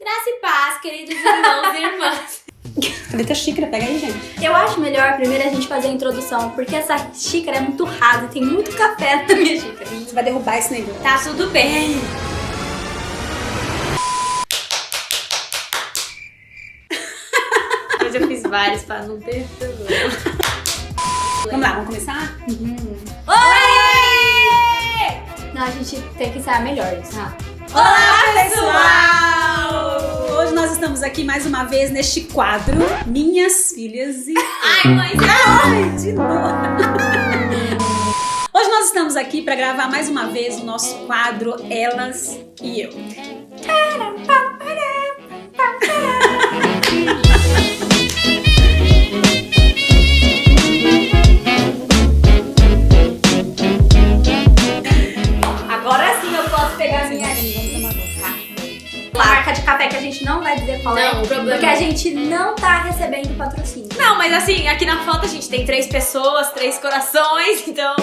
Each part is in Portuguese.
Graça e paz, queridos irmãos e irmãs. Cadê a xícara? Pega aí, gente. Eu acho melhor primeiro a gente fazer a introdução, porque essa xícara é muito rasa e tem muito café na minha xícara. Você vai derrubar esse negócio. Tá tudo bem. Hoje eu fiz vários pra não ter problema. Vamos lá, vamos começar? Oi! Não, a gente tem que ensaiar melhor isso. Olá, pessoal! Hoje nós estamos aqui mais uma vez neste quadro Minhas Filhas e... Ai, mãe! Ai, de novo! Hoje nós estamos aqui para gravar mais uma vez o nosso quadro Elas e Eu. Agora sim eu posso pegar a minha marca de café que a gente não vai dizer qual é, porque a gente não tá recebendo patrocínio. Não, mas assim, aqui na foto a gente tem 3 pessoas, 3 corações, então...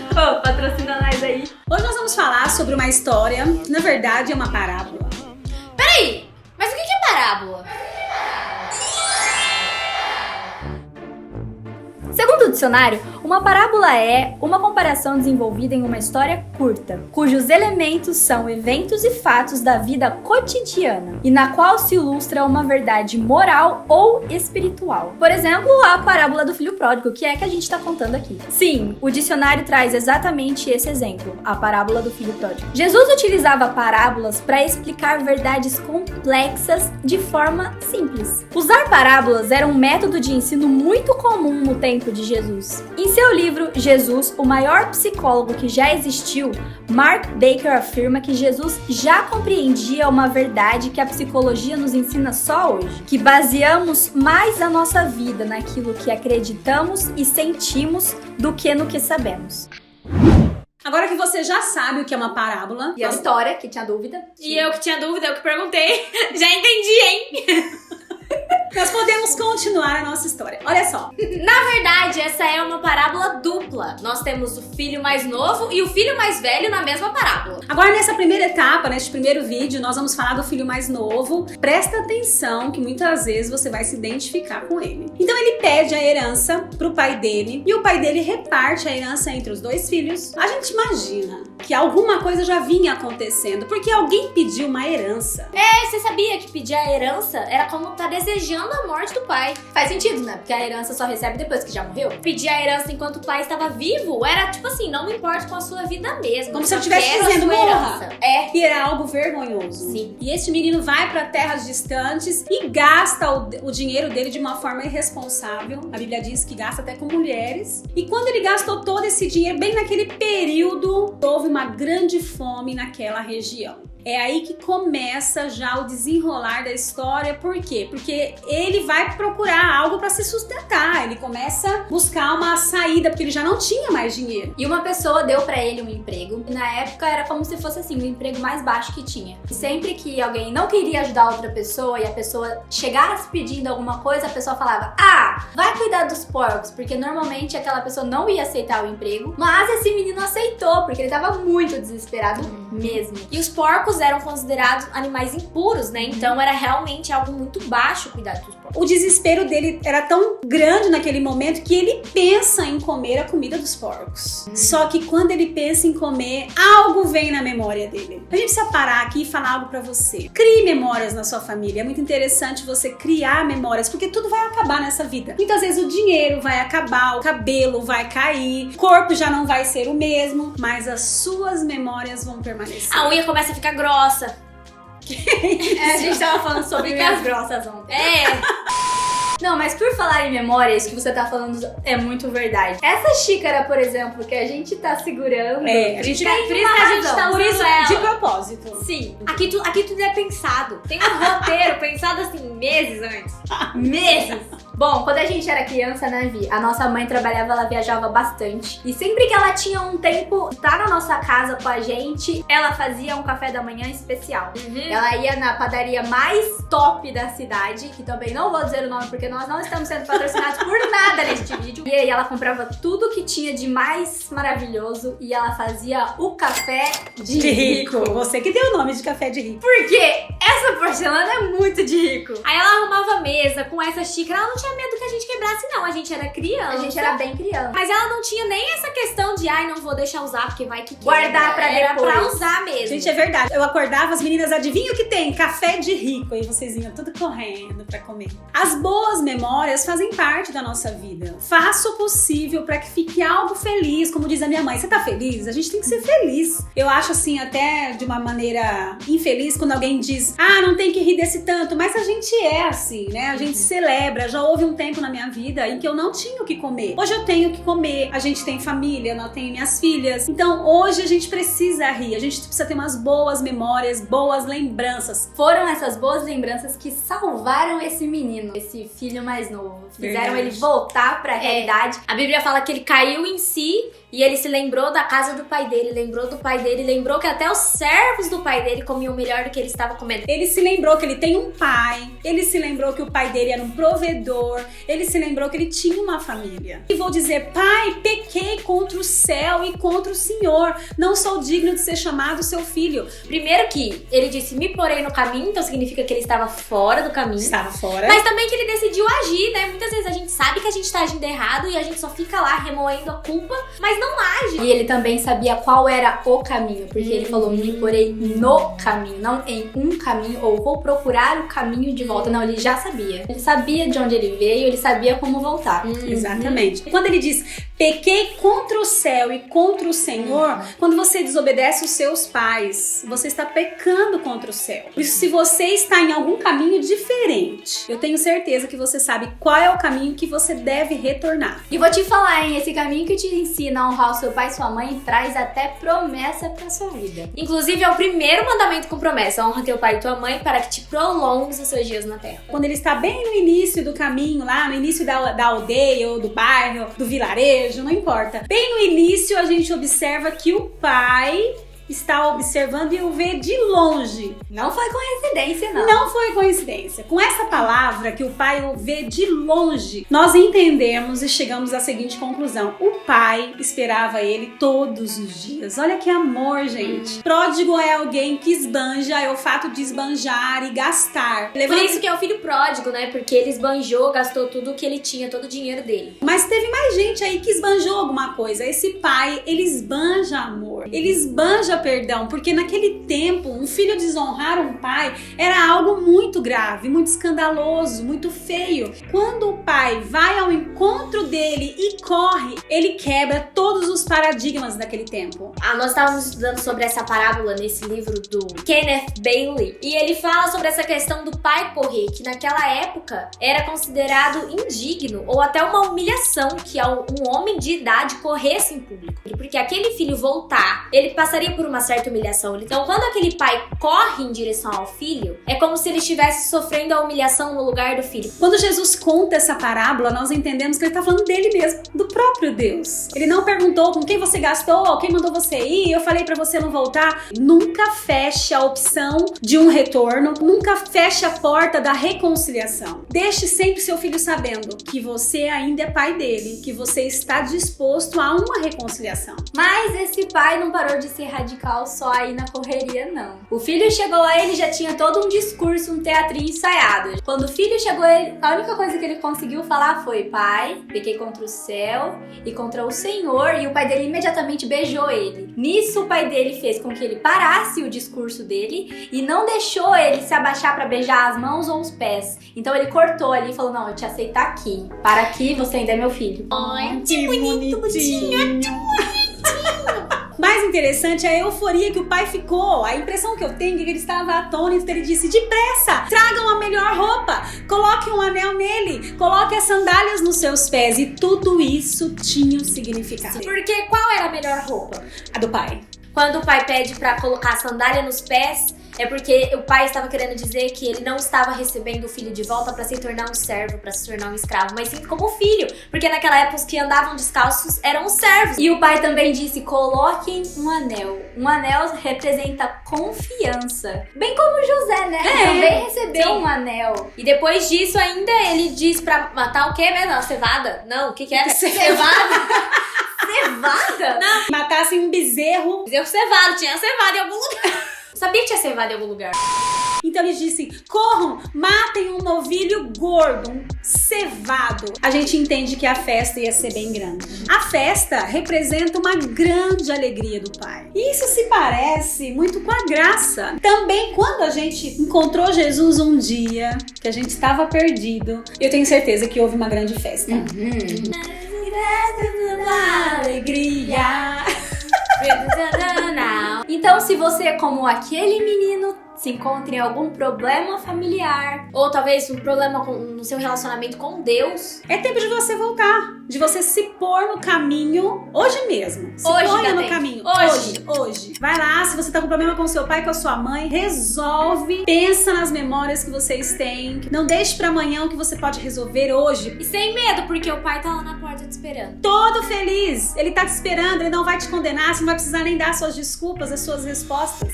Pô, patrocina nós aí. Hoje nós vamos falar sobre uma história, que na verdade é uma parábola. Peraí, mas o que é parábola? Segundo o dicionário, uma parábola é uma comparação desenvolvida em uma história curta, cujos elementos são eventos e fatos da vida cotidiana e na qual se ilustra uma verdade moral ou espiritual. Por exemplo, a parábola do filho pródigo, que é a que a gente está contando aqui. Sim, o dicionário traz exatamente esse exemplo, a parábola do filho pródigo. Jesus utilizava parábolas para explicar verdades complexas de forma simples. Usar parábolas era um método de ensino muito comum no tempo de Jesus. Em seu livro Jesus, o maior psicólogo que já existiu, Mark Baker afirma que Jesus já compreendia uma verdade que a psicologia nos ensina só hoje, que baseamos mais a nossa vida naquilo que acreditamos e sentimos do que no que sabemos. Agora que você já sabe o que é uma parábola... E a história, que tinha dúvida. E eu que tinha dúvida, eu que perguntei. Já entendi, hein? Nós podemos continuar a nossa história. Olha só. Na verdade, essa é uma parábola dupla. Nós temos o filho mais novo e o filho mais velho na mesma parábola. Agora, nessa primeira etapa, neste primeiro vídeo, nós vamos falar do filho mais novo. Presta atenção que muitas vezes você vai se identificar com ele. Então, ele pede a herança pro pai dele e o pai dele reparte a herança entre os 2 filhos. A gente imagina que alguma coisa já vinha acontecendo, porque alguém pediu uma herança. Você sabia que pedir a herança era como tá desejando a morte do pai? Faz sentido, né? Porque a herança só recebe depois que já morreu. Pedir a herança enquanto o pai estava vivo era tipo assim, não me importa com a sua vida mesmo. Como se eu só estivesse quero a dizendo, sua morra. herança. E era algo vergonhoso. Sim. E este menino vai para terras distantes e gasta o dinheiro dele de uma forma irresponsável. A Bíblia diz que gasta até com mulheres. E quando ele gastou todo esse dinheiro, bem naquele período, houve uma grande fome naquela região. É aí que começa já o desenrolar da história. Por quê? Porque ele vai procurar algo para se sustentar. Ele começa a buscar uma saída, porque ele já não tinha mais dinheiro. E uma pessoa deu pra ele um emprego. E na época era como se fosse assim, o emprego mais baixo que tinha. E sempre que alguém não queria ajudar outra pessoa e a pessoa chegasse pedindo alguma coisa, a pessoa falava: vai cuidar dos porcos. Porque normalmente aquela pessoa não ia aceitar o emprego. Mas esse menino aceitou, porque ele tava muito desesperado mesmo. E os porcos eram considerados animais impuros, né? Então era realmente algo muito baixo cuidar dos porcos. O desespero dele era tão grande naquele momento que ele pensa em comer a comida dos porcos. Só que quando ele pensa em comer, algo vem na memória dele. A gente precisa parar aqui e falar algo pra você. Crie memórias na sua família. É muito interessante você criar memórias, porque tudo vai acabar nessa vida. Muitas vezes o dinheiro vai acabar, o cabelo vai cair, o corpo já não vai ser o mesmo, mas as suas memórias vão permanecer. A unha começa a ficar grossa. A gente tava falando sobre unhas grossas ontem. Não, mas por falar em memória, isso que você tá falando é muito verdade. Essa xícara, por exemplo, que a gente tá segurando... A gente tem por isso que a gente tá por isso, usando ela. de propósito. Sim, aqui tudo é pensado. Tem um roteiro pensado assim, meses antes. Meses. Bom, quando a gente era criança, né, Vi? A nossa mãe trabalhava, ela viajava bastante. E sempre que ela tinha um tempo tá na nossa casa com a gente, ela fazia um café da manhã especial. Ela ia na padaria mais top da cidade, que também não vou dizer o nome porque nós não estamos sendo patrocinados por nada neste vídeo. E aí ela comprava tudo que tinha de mais maravilhoso e ela fazia o café de rico. Você que deu o nome de café de rico. Porque essa porcelana é muito de rico. Aí ela arrumava a mesa com essa xícara, ela não tinha medo que a gente quebrasse, não. A gente era criança. A gente era bem criança. Mas ela não tinha nem essa questão de, ai, não vou deixar usar, porque vai que guardar pra era depois. pra usar mesmo. Gente, é verdade. Eu acordava, as meninas, adivinham o que tem? Café de rico. E vocês iam tudo correndo pra comer. As boas memórias fazem parte da nossa vida. Faça o possível pra que fique algo feliz. Como diz a minha mãe, você tá feliz? A gente tem que ser feliz. Eu acho assim, até de uma maneira infeliz, quando alguém diz, ah, não tem que rir desse tanto. Mas a gente é assim, né? A gente celebra. Já houve um tempo na minha vida em que eu não tinha o que comer. Hoje eu tenho o que comer. A gente tem família, eu tenho minhas filhas. Então hoje a gente precisa rir. A gente precisa ter umas boas memórias, boas lembranças. Foram essas boas lembranças que salvaram esse menino, esse filho mais novo. Fizeram ele voltar pra realidade. A Bíblia fala que ele caiu em si e ele se lembrou da casa do pai dele, lembrou do pai dele, lembrou que até os servos do pai dele comiam melhor do que ele estava comendo. Ele se lembrou que ele tem um pai, ele se lembrou que o pai dele era um provedor, ele se lembrou que ele tinha uma família. E vou dizer, pai, pequei contra o céu e contra o Senhor, não sou digno de ser chamado seu filho. Primeiro que ele disse, me porei no caminho, então significa que ele estava fora do caminho. Estava fora. Mas também que ele decidiu agir, né? Muitas vezes a gente sabe que a gente tá agindo errado e a gente só fica lá remoendo a culpa, mas não age. E ele também sabia qual era o caminho, porque ele falou, me porei no caminho, não em um caminho, ou vou procurar o caminho de volta. Não, ele já sabia. Ele sabia de onde ele veio, ele sabia como voltar. Exatamente. Quando ele diz, pequei contra o céu e contra o Senhor, quando você desobedece os seus pais, você está pecando contra o céu. Por isso, se você está em algum caminho diferente, eu tenho certeza que você sabe qual é o caminho que você deve retornar. E vou te falar, hein, esse caminho que te ensina a honrar o seu pai e sua mãe traz até promessa pra sua vida. Inclusive, é o primeiro mandamento com promessa, honra teu pai e tua mãe para que te prolongues os seus dias na terra. Quando ele está bem no início do caminho, lá no início da aldeia ou do bairro, do vilarejo, não importa. Bem no início a gente observa que o pai está observando e o vê de longe. Não foi coincidência, não. Não foi coincidência. Com essa palavra que o pai o vê de longe, nós entendemos e chegamos à seguinte conclusão. O pai esperava ele todos os dias. Olha que amor, gente. Pródigo é alguém que esbanja, é o fato de esbanjar e gastar. Por isso que é o filho pródigo, né? Porque ele esbanjou, gastou tudo o que ele tinha, todo o dinheiro dele. Mas teve mais gente aí que esbanjou alguma coisa. Esse pai, ele esbanja amor. Ele esbanja perdão, porque naquele tempo, um filho desonrar um pai era algo muito grave, muito escandaloso, muito feio. Quando o pai vai ao encontro dele e corre, ele quebra todos os paradigmas daquele tempo. Nós estávamos estudando sobre essa parábola nesse livro do Kenneth Bailey, e ele fala sobre essa questão do pai correr, que naquela época era considerado indigno ou até uma humilhação que um homem de idade corresse em público, porque aquele filho voltar, ele passaria por uma certa humilhação. Então, quando aquele pai corre em direção ao filho, é como se ele estivesse sofrendo a humilhação no lugar do filho. Quando Jesus conta essa parábola, nós entendemos que ele está falando dele mesmo, do próprio Deus. Ele não perguntou com quem você gastou, quem mandou você ir, eu falei para você não voltar. Nunca feche a opção de um retorno, nunca feche a porta da reconciliação. Deixe sempre seu filho sabendo que você ainda é pai dele, que você está disposto a uma reconciliação. Mas esse pai não parou de ser radical só aí na correria, não. O filho chegou lá, ele já tinha todo um discurso, um teatrinho ensaiado. Quando o filho chegou, a única coisa que ele conseguiu falar foi: pai, pequei contra o céu e contra o Senhor, e o pai dele imediatamente beijou ele. Nisso, o pai dele fez com que ele parasse o discurso dele e não deixou ele se abaixar para beijar as mãos ou os pés. Então ele cortou ali e falou: não, eu te aceito aqui. Para aqui, você ainda é meu filho. Ai, que bonitinho. Mais interessante é a euforia que o pai ficou. A impressão que eu tenho é que ele estava atônito. Ele disse: depressa, tragam a melhor roupa, coloquem um anel nele, coloquem as sandálias nos seus pés. E tudo isso tinha um significado. Porque qual era a melhor roupa? A do pai. Quando o pai pede pra colocar a sandália nos pés, é porque o pai estava querendo dizer que ele não estava recebendo o filho de volta pra se tornar um servo, pra se tornar um escravo, mas sim como filho, porque naquela época os que andavam descalços eram os servos. E o pai também disse, coloquem um anel. Um anel representa confiança. Bem como José, né? Também recebeu um anel. E depois disso ainda ele diz pra matar o quê mesmo? A cevada? Não, o que era? Cevada? Cevada? Não. Matassem um bezerro. Bezerro cevado, tinha cevada em algum lugar. Sabia que tinha cevada em algum lugar. Então eles dizem, corram, matem um novilho gordo, um cevado. A gente entende que a festa ia ser bem grande. A festa representa uma grande alegria do Pai. E isso se parece muito com a graça. Também quando a gente encontrou Jesus um dia, que a gente estava perdido, eu tenho certeza que houve uma grande festa. Alegria. Então, se você, como aquele menino, se encontra em algum problema familiar, ou talvez um problema no seu relacionamento com Deus, é tempo de você voltar, de você se pôr no caminho hoje mesmo. Se hoje ponha no tempo. caminho. Hoje. Vai lá, se você tá com problema com seu pai, com a sua mãe, resolve. Pensa nas memórias que vocês têm. Não deixe pra amanhã o que você pode resolver hoje. E sem medo, porque o pai tá lá na porta te esperando. Todo feliz. Ele tá te esperando, ele não vai te condenar, você não vai precisar nem dar suas desculpas, as suas respostas.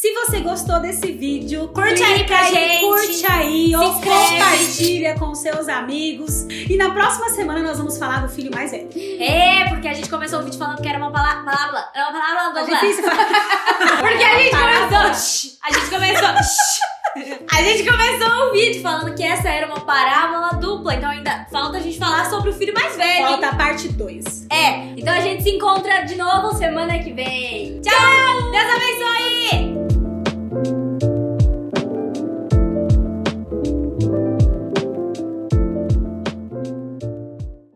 Se você gostou desse vídeo, curte aí pra gente. Curte aí, ou inscreve. compartilha com seus amigos. E na próxima semana nós vamos falar do filho mais velho. É, porque a gente começou o vídeo falando que era uma palavra. Era uma palavra. É difícil falar. Porque a gente começou o vídeo falando que essa era uma parábola dupla. Então ainda falta a gente falar sobre o filho mais velho. Falta a parte 2. então a gente se encontra de novo semana que vem. Tchau!